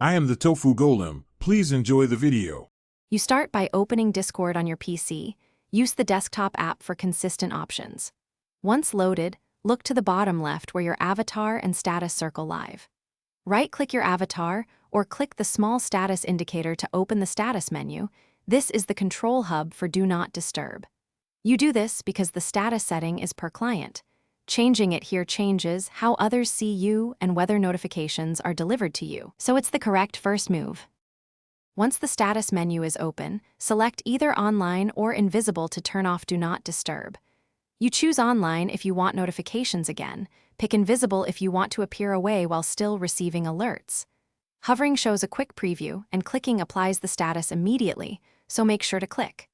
I am the Tofu Golem. Please enjoy the video. You start by opening Discord on your PC. Use the desktop app for consistent options. Once loaded, look to the bottom left where your avatar and status circle live. Right-click your avatar or click the small status indicator to open the status menu. This is the control hub for Do Not Disturb. You do this because the status setting is per client. Changing it here changes how others see you and whether notifications are delivered to you, so it's the correct first move. Once the status menu is open, select either Online or Invisible to turn off Do Not Disturb. You choose Online if you want notifications again, pick Invisible if you want to appear away while still receiving alerts. Hovering shows a quick preview, and clicking applies the status immediately, so make sure to click.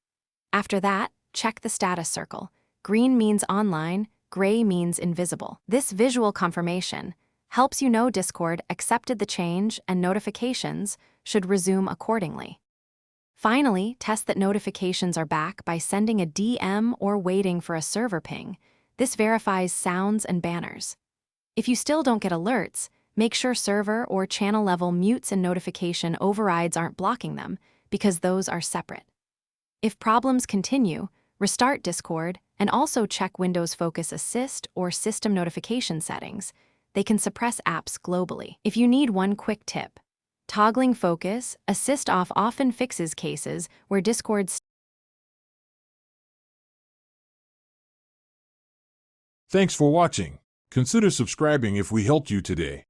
After that, check the status circle. Green means online, gray means invisible. This visual confirmation helps you know Discord accepted the change and notifications should resume accordingly. Finally, test that notifications are back by sending a DM or waiting for a server ping. This verifies sounds and banners. If you still don't get alerts, make sure server or channel level mutes and notification overrides aren't blocking them, because those are separate. If problems continue, restart Discord and also check Windows Focus Assist or system notification settings. They can suppress apps globally. If you need one quick tip, toggling Focus Assist off often fixes cases where Discord. Thanks for watching. Consider subscribing if we helped you today.